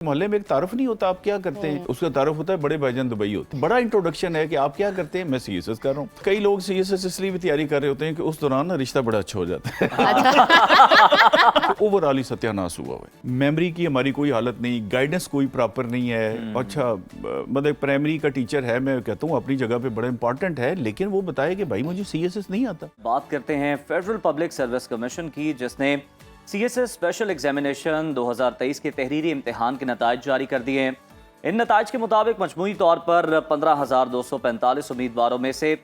मोहल्ले में एक तारुफ नहीं होता, आप क्या करते हैं, उसका तारुफ होता है बड़े भाईजान दुबई होते हैं। बड़ा इंट्रोडक्शन है कि आप क्या करते हैं, मैं सीएसएस कर रहा हूँ। कई लोग सीएसएस इसलिए भी तैयारी कर रहे होते हैं कि उस दौरान ना रिश्ता बड़ा अच्छा हो जाता है। ओवरऑल ही सत्यानाश हुआ है। मेमोरी की हमारी कोई हालत नहीं, गाइडेंस कोई प्रॉपर नहीं है। अच्छा मतलब प्राइमरी का टीचर है, मैं कहता हूँ अपनी जगह पे बड़ा इंपॉर्टेंट है, लेकिन वो बताए कि भाई मुझे सीएसएस नहीं आता। बात करते हैं फेडरल पब्लिक सर्विस कमीशन की, जिसने सीएसएस स्पेशल एग्जामिनेशन 2023 के तहरीरी इम्तिहान के नताइज जारी कर दिए हैं। इन नताइज के मुताबिक मजमूई तौर पर 15,245 उम्मीदवारों में से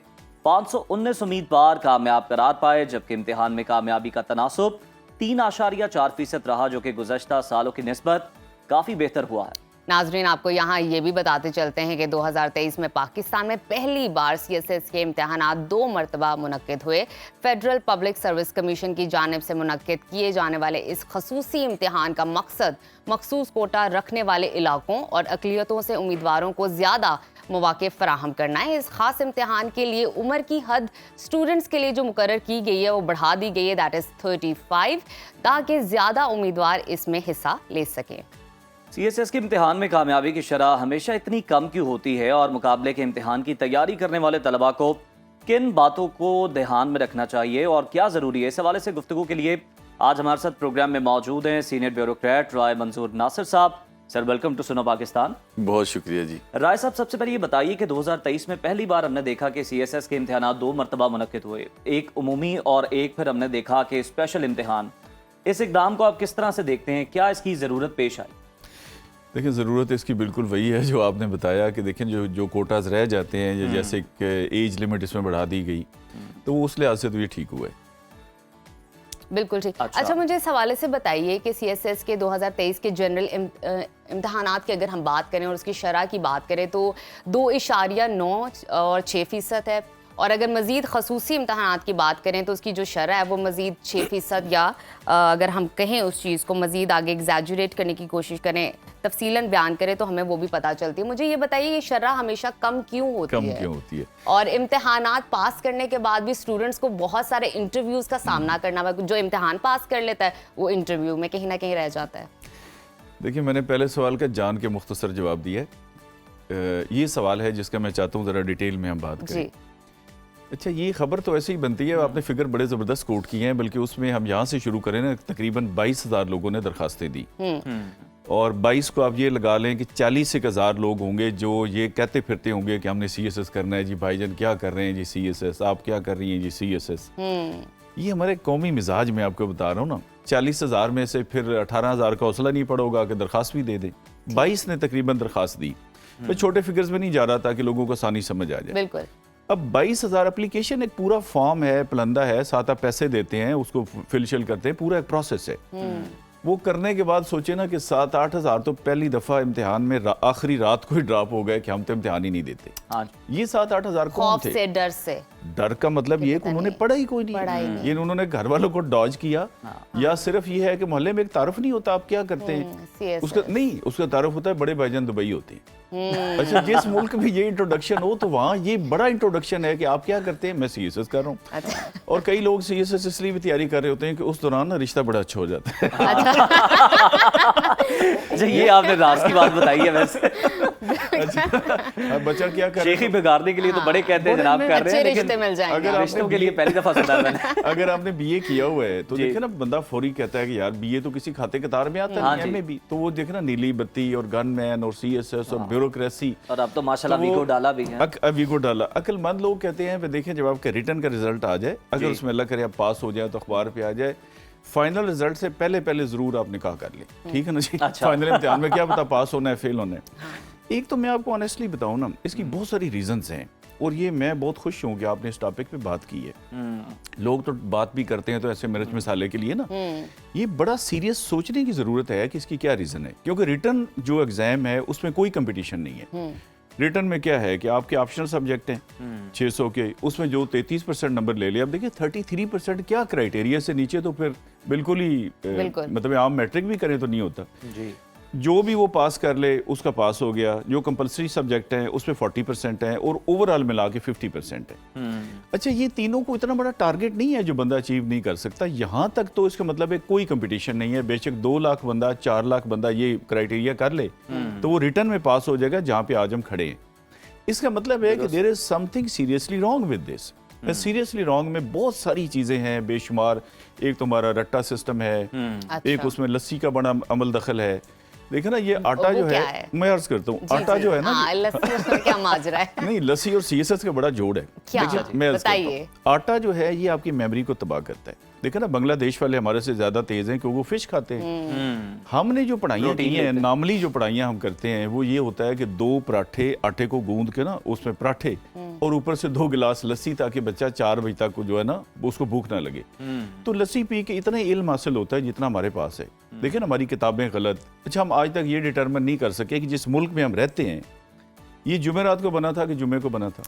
519 उम्मीदवार कामयाब करार पाए, जबकि इम्तिहान में कामयाबी का तनासुब 3.4% रहा, जो कि गुज़श्ता सालों की निस्बत काफ़ी बेहतर हुआ है। नाजरीन, आपको यहाँ ये भी बताते चलते हैं कि 2023 में पाकिस्तान में पहली बार सीएसएस के इम्तिहानात 2 मरतबा मुनक्किद हुए। फेडरल पब्लिक सर्विस कमीशन की जानिब से मुनक्किद किए जाने वाले इस खसूसी इम्तिहान का मकसद मखसूस कोटा रखने वाले इलाकों और अक़लियतों से उम्मीदवारों को ज़्यादा मौक़े फराहम करना है। इस खास इम्तिहान के लिए उम्र की हद स्टूडेंट्स के लिए जो मुकर्रर की गई है वो बढ़ा दी गई है, दैट इज़ 35, ताकि ज़्यादा उम्मीदवार इसमें हिस्सा ले सकें। सीएसएस के इम्तिहान में कामयाबी की शरह हमेशा इतनी कम क्यों होती है, और मुकाबले के इम्तिहान की तैयारी करने वाले तलबा को किन बातों को ध्यान में रखना चाहिए और क्या ज़रूरी है, इस हवाले से गुफ्तगू के लिए आज हमारे साथ प्रोग्राम में मौजूद हैं सीनियर ब्यूरोक्रेट राय मंजूर नासिर साहब। सर, वेलकम टू सुनो पाकिस्तान। बहुत शुक्रिया जी। राय साहब, सबसे पहले ये बताइए कि 2023 में पहली बार हमने देखा कि सीएसएस के इम्तिहान 2 मरतबा मुनक्किद हुए, एक उमूमी और एक फिर हमने देखा कि स्पेशल इम्तिहान। इस इकदाम को आप किस तरह से देखते हैं, क्या इसकी ज़रूरत पेश आई? देखिए, ज़रूरत इसकी बिल्कुल वही है जो आपने बताया कि देखें जो कोटाज रह जाते हैं, या जैसे एज लिमिट इसमें बढ़ा दी गई, तो वो उस लिहाज से तो ये ठीक हुआ है। बिल्कुल ठीक। अच्छा, मुझे इस हवाले से बताइए कि सीएसएस के 2023 के जनरल इम्तहानात की अगर हम बात करें और उसकी शरह की बात करें तो 2.9 और 6% है, और अगर मज़ीद खसूसी इम्तहानात की बात करें तो उसकी जो शरह है वो मज़ीद 6%, या अगर हम कहें उस चीज़ को मज़ीद आगे एग्जैजुरेट करने की कोशिश करें, तफसीलन बयान करें तो हमें वो भी पता चलती है। मुझे ये बताइए कि शरह हमेशा कम क्यों होती है? और इम्तहानात पास करने के बाद भी स्टूडेंट्स को बहुत सारे इंटरव्यूज़ का सामना करना हुआ। जो इम्तहान पास कर लेता है वो इंटरव्यू में कहीं ना कहीं रह जाता है। देखिए, मैंने पहले सवाल का जान के मुख्तसर जवाब दिया है। ये सवाल है जिसका मैं चाहता हूँ ज़रा डिटेल में हम बात करें। अच्छा, ये खबर तो ऐसे ही बनती है, आपने फिगर बड़े ज़बरदस्त कोट किए हैं, बल्कि उसमें हम यहाँ से शुरू करें ना, तकरीबन 22,000 लोगों ने दरखास्तें दी, और 22 को आप ये लगा लें कि 40,000 लोग होंगे जो ये कहते फिरते होंगे कि हमने सीएसएस करना है जी। भाईजान क्या कर रहे हैं जी सीएसएस, आप क्या कर रही हैं जी सीएसएस। ये हमारे कौमी मिजाज में आपको बता रहा हूँ ना। 40,000 में से फिर 18,000 का हौसला नहीं पड़ा होगा कि दरखास्त भी दे दें। 22 ने तकरीबन दरखास्त दी। मैं छोटे फिगर्स में नहीं जा रहा था कि लोगों को आसानी समझ आ जाए। बिल्कुल। अब 22,000 एप्लीकेशन एक पूरा फॉर्म है, पलंदा है, साथ आप पैसे देते हैं, उसको फिलशिल करते हैं, पूरा एक प्रोसेस है। वो करने के बाद सोचे ना कि 7-8 हज़ार तो पहली दफ़ा इम्तिहान में आखिरी रात को ही ड्रॉप हो गए कि हम तो इम्तिहान ही नहीं देते। ये 7-8 हज़ार कौन थे? से, डर से। डर का मतलब ये कि उन्होंने पढ़ा ही कोई नहीं। ये उन्होंने घर वालों को डॉज किया, या सिर्फ ये है कि मोहल्ले में एक तारुफ नहीं होता, आप क्या करते हैं, उसका नहीं, उसका तारुफ होता है बड़े भाईजान दुबई होते हैं। अच्छा, जिस मुल्क में ये इंट्रोडक्शन हो तो वहाँ ये बड़ा इंट्रोडक्शन है कि आप क्या करते हैं, मैं सीएसएस कर रहा हूँ। अच्छा। और कई लोग सीएसएस इसलिए भी तैयारी कर रहे होते हैं कि उस दौरान ना रिश्ता बड़ा अच्छा हो जाता है। अच्छा, ये आपने राज की बात बताई है। वैसे अच्छा, बच्चा क्या कर, शेखी बिगाड़ने के लिए तो बड़े कहते हैं जनाब कर रहे हैं, लेकिन अगर रिश्तों के लिए पहली दफा सुना मैंने। अगर आपने बीए किया हुआ है तो देखे ना, बंदा फौरी कहता है कि यार बीए तो किसी खाते कतार में आता है, एमए भी, तो वो देखे ना, नीली बत्ती और गनमैन और सीएसएस और ब्यूरोक्रेसी, और अब तो माशाल्लाह वीगो डाला भी है। वीगो डाला। अक्लमंद लोग कहते हैं देखें, जब आपका रिटर्न का रिजल्ट आ जाए, अगर उसमें अल्लाह करे आप पास हो जाए तो अखबार पे आ जाए, फाइनल रिजल्ट से पहले जरूर आप निकाह कर लें, ठीक है ना जी। फाइनल इम्तिहान में क्या पता पास होना है फेल होना है। एक तो मैं आपको ऑनेस्टली बताऊं ना, इसकी बहुत सारी रीजंस हैं, और ये मैं बहुत खुश हूँ कि आपने इस टॉपिक पे बात की है। लोग तो बात भी करते हैं तो ऐसे मिर्च मसाले के लिए ना, ये बड़ा सीरियस सोचने की जरूरत है कि इसकी क्या रीजन है। क्योंकि रिटर्न जो एग्जाम है उसमें कोई कंपटीशन नहीं है। रिटर्न में क्या है कि आपके ऑप्शनल सब्जेक्ट हैं 600 के, उसमें जो 33% नंबर ले लिया, अब देखिए 33% क्या क्राइटेरिया से नीचे तो फिर बिल्कुल ही मतलब आप मैट्रिक भी करें तो नहीं होता जी। जो भी वो पास कर ले उसका पास हो गया, जो कंपलसरी सब्जेक्ट हैं उस पर 40% है और ओवरऑल मिला के 50% है। अच्छा, ये तीनों को इतना बड़ा टारगेट नहीं है जो बंदा अचीव नहीं कर सकता। यहाँ तक तो इसका मतलब है कोई कंपटीशन नहीं है। बेशक 2 लाख बंदा 4 लाख बंदा ये क्राइटेरिया कर ले तो वो रिटर्न में पास हो जाएगा जहाँ पे आज हम खड़े हैं। इसका मतलब है कि there is something seriously wrong with this. Seriously wrong में बहुत सारी चीजें हैं बेशुमार। एक तो हमारा रट्टा सिस्टम है, एक उसमें लस्सी का बड़ा अमल दखल है। देखो ना, ये आटा जो है मैं अर्ज करता हूँ, आटा जो है ना, लस्सी क्या माजरा है? नहीं, लस्सी और सीएसएस का बड़ा जोड़ है। मैं बताइए, आटा जो है ये आपकी मेमोरी को तबाह करता है। देखो ना, बांग्लादेश वाले हमारे से ज्यादा तेज हैं क्योंकि वो फिश खाते हैं। हमने जो पढ़ाइयाँ की हैं, नॉर्मली जो पढ़ाइयाँ हम करते हैं वो ये होता है कि 2 पराठे आटे को गूंद के ना उसमें पराठे और ऊपर से 2 गिलास लस्सी, ताकि बच्चा 4 बजे तक जो है ना उसको भूख ना लगे। तो लस्सी पी के इतना इल्म हासिल होता है जितना हमारे पास है। देखिए ना, हमारी किताबें गलत। अच्छा, हम आज तक ये डिटरमिन नहीं कर सके कि जिस मुल्क में हम रहते हैं ये जुमेरात को बना था कि जुमे को बना था।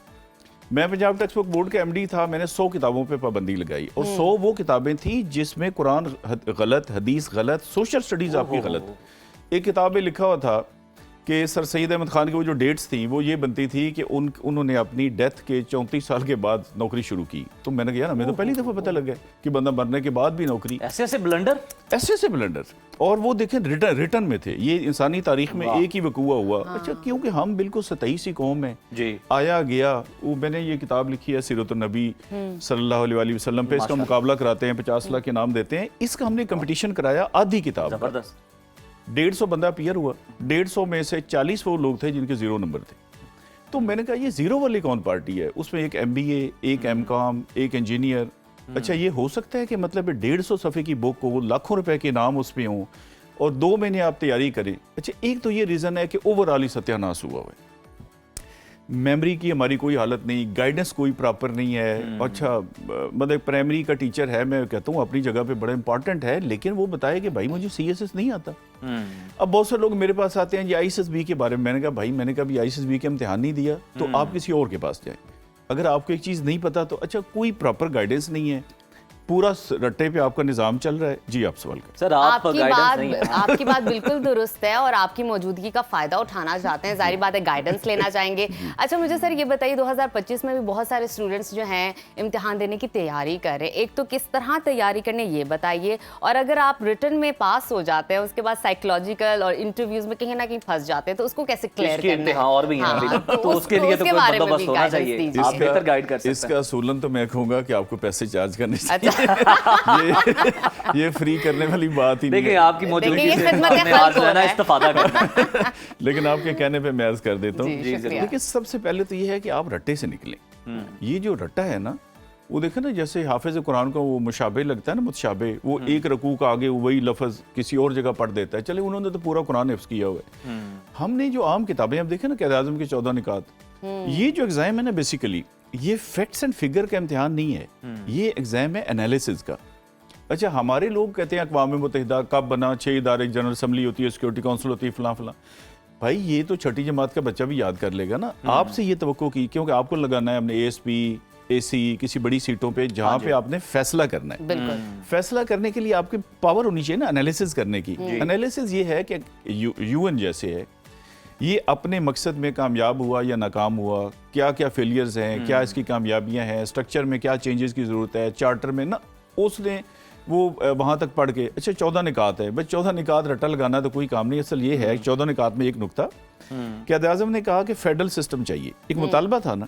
मैं पंजाब टेक्स्ट बुक बोर्ड का एमडी था, मैंने 100 किताबों पे पाबंदी लगाई और 100 वो किताबें थी जिसमें कुरान गलत, हदीस गलत, सोशल स्टडीज आपकी गलत। एक किताब में लिखा हुआ था कि सर सैयद अहमद खान की वो जो डेट्स थी वो ये बनती थी कि उन्होंने अपनी डेथ के 34 साल के बाद नौकरी शुरू की। तो मैंने कहा ना, मैं तो पहली दफ़ा पता लग गया कि बंदा मरने के बाद भी नौकरी। ऐसे ब्लंडर, ऐसे ब्लंडर। और वो देखें रिटर्न में थे। ये इंसानी तारीख में एक ही वकूआ हुआ। अच्छा, क्योंकि हम बिल्कुल सतही सी कौम है जी, आया गया। वो मैंने ये किताब लिखी है सीरत नबी सल्लल्लाहु अलैहि वसल्लम पे। इसका मुकाबला कराते हैं, 50 लाख के नाम देते हैं। इसका हमने कंपटीशन कराया आधी किताब। जबरदस्त। 150 बंदा पियर हुआ। 150 में से 40 वो लोग थे जिनके 0 नंबर थे। तो मैंने कहा ये 0 वाली कौन पार्टी है? उसमें एक MBA, एक MCOM, एक इंजीनियर। अच्छा, ये हो सकता है कि मतलब 150 सफ़े की बुक हो, लाखों रुपए के नाम उस पर हों और 2 महीने आप तैयारी करें। अच्छा, एक तो ये रीज़न है कि ओवरऑल ही सत्यानाश हुआ है। मेमोरी की हमारी कोई हालत नहीं, गाइडेंस कोई प्रॉपर नहीं है। अच्छा, मतलब प्राइमरी का टीचर है, मैं कहता हूँ अपनी जगह पे बड़ा इंपॉर्टेंट है, लेकिन वो बताए कि भाई मुझे CSS नहीं आता। अब बहुत से लोग मेरे पास आते हैं ये ISSB के बारे में। मैंने कहा भाई, मैंने कभी ISSB के इम्तिहान नहीं दिया, तो आप किसी और के पास जाएं। अगर आपको एक चीज़ नहीं पता तो अच्छा, कोई प्रॉपर गाइडेंस नहीं है, पूरा रट्टे पे आपका निज़ाम चल रहा है। जी, आप सवाल करें। सर, आपकी बात बिल्कुल दुरुस्त है और आपकी मौजूदगी का फ़ायदा उठाना चाहते हैं, जाहिर बात है गाइडेंस लेना चाहेंगे। अच्छा, मुझे सर ये बताइए, 2025 में भी बहुत सारे स्टूडेंट्स जो हैं इम्तिहान देने की तैयारी कर रहे हैं। एक तो किस तरह तैयारी करने ये बताइए, और अगर आप रिटर्न में पास हो जाते हैं उसके बाद साइकोलॉजिकल और इंटरव्यूज में कहीं ना कहीं फंस जाते हैं, तो उसको कैसे क्लियर करना है? और भी तो उसके लिए तो कोई बंदोबस्त होना चाहिए। आप बेहतर गाइड कर सकते हैं। इसका असूलन तो मैं कहूँगा कि आपको पैसे चार्ज करने चाहिए। ये फ्री करने वाली बात ही नहीं है। देखिए, आपकी मौजूदगी से हमने आज जो है ना इस्तेफादा करना है। लेकिन आपके कहने पे मैं अर्ज कर देता हूँ। देखिए, सबसे पहले तो ये है कि आप रट्टे से निकलें। ये जो रट्टा है ना, वो देखे ना, जैसे हाफिज कुरान का वो मुशाबे लगता है ना, मुतशाबे, वो एक रकू का आगे वही लफ्ज किसी और जगह पढ़ देता है। चले, उन्होंने तो पूरा कुरान हिफ्ज़ किया हुआ है। हमने जो आम किताबें अब देखे ना, क़ायद आज़म के 14 निकात, ये जो एग्जाम है ना, बेसिकली ये फैक्ट्स एंड फिगर का इम्तिहान नहीं है, ये एग्जाम है एनालिसिस का। अच्छा, हमारे लोग कहते हैं अक़वाम मुत्तहिदा कब बना, 6 इदारे, जनरल असम्बली होती है, सिक्योरिटी काउंसिल होती है, फलां फलां। भाई, ये तो छठी जमात का बच्चा भी याद कर लेगा ना। आपसे ये तवक्को की, क्योंकि आपको लगाना है हमने ASP, AC, किसी बड़ी सीटों पे जहाँ पे आपने फैसला करना है। फैसला करने के लिए आपकी पावर होनी चाहिए ना एनालिसिस करने की। एनालिसिस ये है कि UN जैसे है, ये अपने मकसद में कामयाब हुआ या नाकाम हुआ, क्या क्या फेलियर्स हैं, क्या इसकी कामयाबियां हैं, स्ट्रक्चर में क्या चेंजेस की ज़रूरत है, चार्टर में ना, उसने वो वहाँ तक पढ़ के। अच्छा, 14 निकात है, बस 14 निकात रट्टा लगाना तो कोई काम नहीं। असल ये है 14 निकात में एक नुक्ता, क़ायद आज़म ने कहा कि फेडरल सिस्टम चाहिए, एक मुतालबा था ना।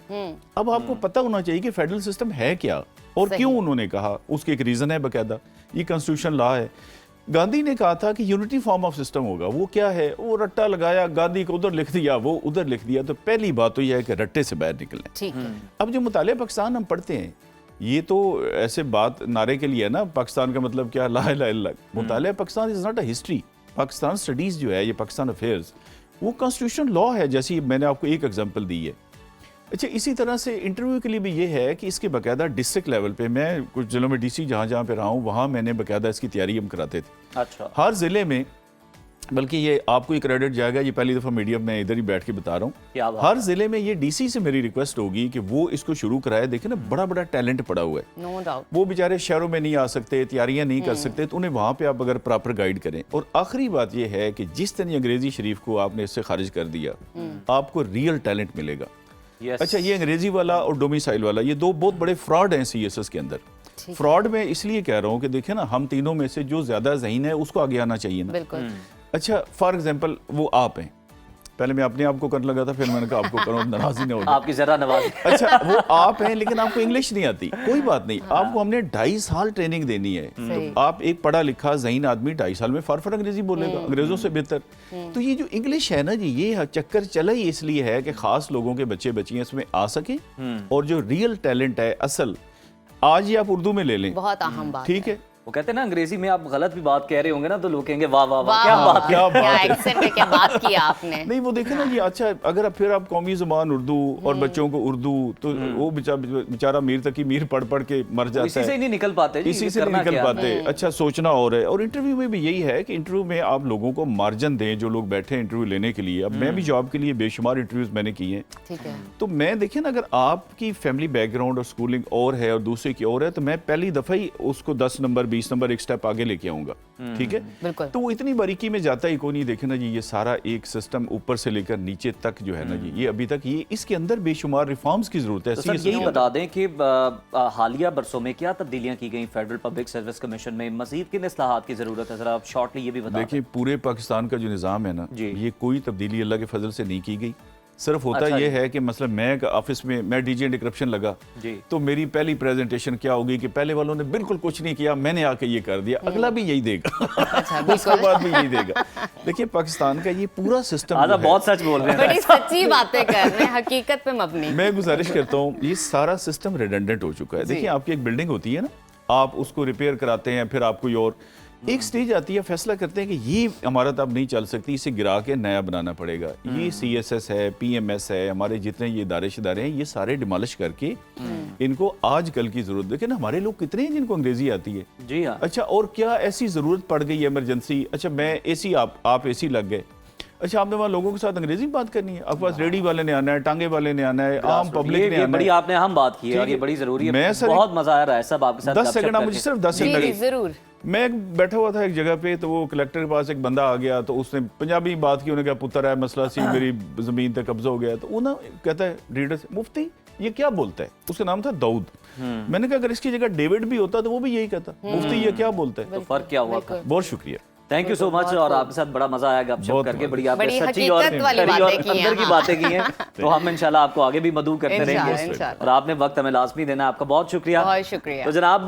अब आपको पता होना चाहिए कि फेडरल सिस्टम है क्या और क्यों उन्होंने कहा, उसके एक रीज़न है बाकायदा, ये कॉन्स्टिट्यूशन लॉ है। गांधी ने कहा था कि यूनिटी फॉर्म ऑफ सिस्टम होगा, वो क्या है, वो रट्टा लगाया, गांधी को उधर लिख दिया, वो उधर लिख दिया। तो पहली बात तो यह है कि रट्टे से बाहर निकलें। अब जो मुताले पाकिस्तान हम पढ़ते हैं, ये तो ऐसे बात नारे के लिए है ना, पाकिस्तान का मतलब क्या, ला इलाहा इल्लल्लाह। मुताले Pakistan is not a history. Pakistan studies जो है, ये पाकिस्तान अफेयर्स, वो कॉन्स्टिट्यूशन लॉ है, जैसी मैंने आपको एक एग्जाम्पल दी है। अच्छा, इसी तरह से इंटरव्यू के लिए भी ये है कि इसके बाकायदा डिस्ट्रिक्ट लेवल पे, मैं कुछ ज़िलों में DC जहाँ जहाँ पे रहा हूँ, वहाँ मैंने बाकायदा इसकी तैयारी हम कराते थे। अच्छा। हर ज़िले में बल्कि ये आपको ही क्रेडिट जाएगा, ये पहली दफ़ा मीडिया में इधर ही बैठ के बता रहा क्या हूँ। बात हर ज़िले में ये डीसी से मेरी रिक्वेस्ट होगी कि वो इसको शुरू कराए। देखें ना, बड़ा बड़ा टैलेंट पड़ा हुआ है, नो डाउट। वो बेचारे शहरों में नहीं आ सकते, तैयारियां नहीं कर सकते, तो उन्हें वहाँ पे आप अगर प्रॉपर गाइड करें। और आखिरी बात ये है कि जिस दिन अंग्रेजी शरीफ को आपने इससे खारिज कर दिया, आपको रियल टैलेंट मिलेगा। Yes. अच्छा, ये अंग्रेजी वाला और डोमिसाइल वाला, ये दो बहुत बड़े फ्रॉड हैं सीएसएस के अंदर। फ्रॉड में इसलिए कह रहा हूँ कि देखें ना, हम तीनों में से जो ज्यादा ज़हीन है उसको आगे आना चाहिए ना। बिल्कुल। अच्छा, फॉर एग्जांपल वो आप हैं, पहले मैं अपने आप को करने लगा था, फिर मैंने कहा आपको करूँ, नाराज नहीं होगा। आपकी जरा नवाज। अच्छा, वो आप हैं लेकिन आपको इंग्लिश नहीं आती, कोई बात नहीं, आपको हमने 2.5 साल ट्रेनिंग देनी है। तो आप एक पढ़ा लिखा ज़हीन आदमी 2.5 साल में फॉर अंग्रेजी बोलेगा, अंग्रेजों से बेहतर। तो ये जो इंग्लिश है ना जी, ये चक्कर चला ही इसलिए है कि खास लोगों के बच्चे बच्चियां इसमें आ सके, और जो रियल टैलेंट है असल, आज ये आप उर्दू में ले लें, बहुत अहम बात ठीक है। वो कहते हैं ना, अंग्रेजी में आप गलत भी बात कह रहे होंगे ना तो लोग कहेंगे वाह वाह वाह, वाह, क्या वाह, बात है। क्या क्या बात है। एक्सेंट है, क्या बात की आपने। नहीं, वो देखे ना जी, अच्छा अगर आप फिर आप कौमी जुबान उर्दू और बच्चों को उर्दू, तो वो बेचारा मीर तक की मीर पढ़ पढ़ के मर जाता इसी है, से ही नहीं निकल पाते जी, इसी ये से नहीं करना निकल क्या है? पाते। अच्छा, सोचना और इंटरव्यू में भी यही है कि इंटरव्यू में आप लोगों को मार्जिन दें, जो लोग बैठे हैं इंटरव्यू लेने के लिए। अब मैं भी जॉब के लिए बेशुमार इंटरव्यूज मैंने किए हैं, ठीक है। तो मैं देखिए ना, अगर आपकी फैमिली बैकग्राउंड और स्कूलिंग और है और दूसरे की और है, तो मैं पहली दफा ही उसको 10 नंबर 20 नंबर एक स्टेप आगे लेके आऊंगा, ठीक है। बिल्कुल। तो वो इतनी बारीकी में जाता ही कोई नहीं। देखे ना जी, ये सारा एक सिस्टम ऊपर से लेकर नीचे तक जो है ना जी, ये अभी तक ये इसके अंदर बेशुमार रिफॉर्म्स की जरूरत है। तो सर यही बता दें कि हालिया बरसों में क्या तब्दीलियां की गई फेडरल पब्लिक सर्विस कमीशन में, मजीद किन इस्लाहात की जरूरत है, जरा आप शॉर्टली ये भी बता दें। देखिए, पूरे पाकिस्तान का जो निज़ाम है ना, ये कोई तब्दीली अल्लाह के फजल से नहीं की गई। सिर्फ होता अच्छा ये है कि मतलब मैं ऑफिस में मैं डीजे डिक्रप्शन लगा जी, तो मेरी पहली प्रेजेंटेशन क्या होगी कि पहले वालों ने बिल्कुल कुछ नहीं किया, मैंने आके ये कर दिया, अगला भी यही देगा, उसके बाद भी यही देगा। देखिए, पाकिस्तान का ये पूरा सिस्टम आधा बहुत सच बोल रहे हैं। बड़ी सच्ची बातें कर रहे हैं, हकीकत पे मबनी। मैं गुजारिश करता हूँ, ये सारा सिस्टम रिडंडेंट हो चुका है। देखिए, आपकी एक बिल्डिंग होती है ना, आप उसको रिपेयर कराते हैं, फिर आप कोई और एक स्टेज आती है, फैसला करते हैं कि ये इमारत अब नहीं चल सकती, इसे गिरा के नया बनाना पड़ेगा। ये सीएसएस है, पीएमएस है, हमारे जितने ये इदारे शिदारे हैं, ये सारे डिमोलिश करके इनको आजकल की जरूरत। देखिए ना, हमारे लोग कितने हैं जिनको अंग्रेजी आती है। जी हाँ। अच्छा, और क्या ऐसी जरूरत पड़ गई इमरजेंसी, अच्छा मैं एसी, आप एसी लग गए, अच्छा आपने वहाँ लोगों के साथ अंग्रेजी में बात करनी है, आपके पास रेडी वाले ने आना है, टांगे वाले ने आना है, आम पब्लिक ने आना बड़ी है। आपने अहम बात की है और ये बड़ी जरूरी है। मैं सर बहुत मजा आ रहा है सब आपके साथ 10 गपशप सेकंड आप मुझे करके। सिर्फ 10 सेकंड जी, लगे। जरूर। मैं बैठा हुआ था एक जगह पे, तो वो कलेक्टर के पास एक बंदा आ गया, तो उसने पंजाबी बात की, उन्होंने कहा पुत्र है मसला सी, मेरी जमीन तक कब्जा हो गया। तो वो ना कहता है रीडर से, मुफ्ती ये क्या बोलता है, उसका नाम था दाऊद। मैंने कहा अगर इसकी जगह डेविड भी होता तो वो भी यही कहता, मुफ्ती ये क्या बोलता है। तो फर्क क्या हुआ? बहुत शुक्रिया, थैंक यू सो मच। और आपके साथ बड़ा मजा आया गपशप करके, बड़ी आपने बड़ी सच्ची और हकीकत वाली खरी और बातें की हैं, अंदर की हाँ। बातें की हैं। तो हम इंशाल्लाह आपको आगे भी मदऊ करते इंशाल्लाह, रहेंगे, इंशाल्लाह। और आपने वक्त हमें लाजमी देना, आपका बहुत शुक्रिया। बहुत शुक्रिया। तो जनाब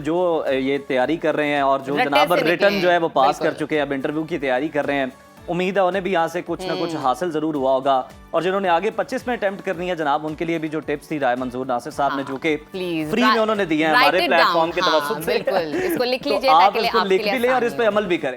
जो ये तैयारी कर रहे हैं और जो रट्टे जनाब से निकले रिटर्न जो है वो पास बिल्कुल। कर चुके हैं, अब इंटरव्यू की तैयारी कर रहे हैं, उम्मीद है उन्हें भी यहाँ से कुछ ना कुछ हासिल जरूर हुआ होगा। और जिन्होंने आगे 25 में अटेम्प्ट करनी है जनाब, उनके लिए भी जो टिप्स थी राय मंजूर नासिर साहब ने, जो कि प्लीज फ्री में उन्होंने दिए हैं हमारे प्लेटफॉर्म के तवसत से, बिल्कुल, इसको लिख तो लीजिए आप ताकि इसको आपके लिख लिए भी लें और आसान इस पे हो। अमल भी करें।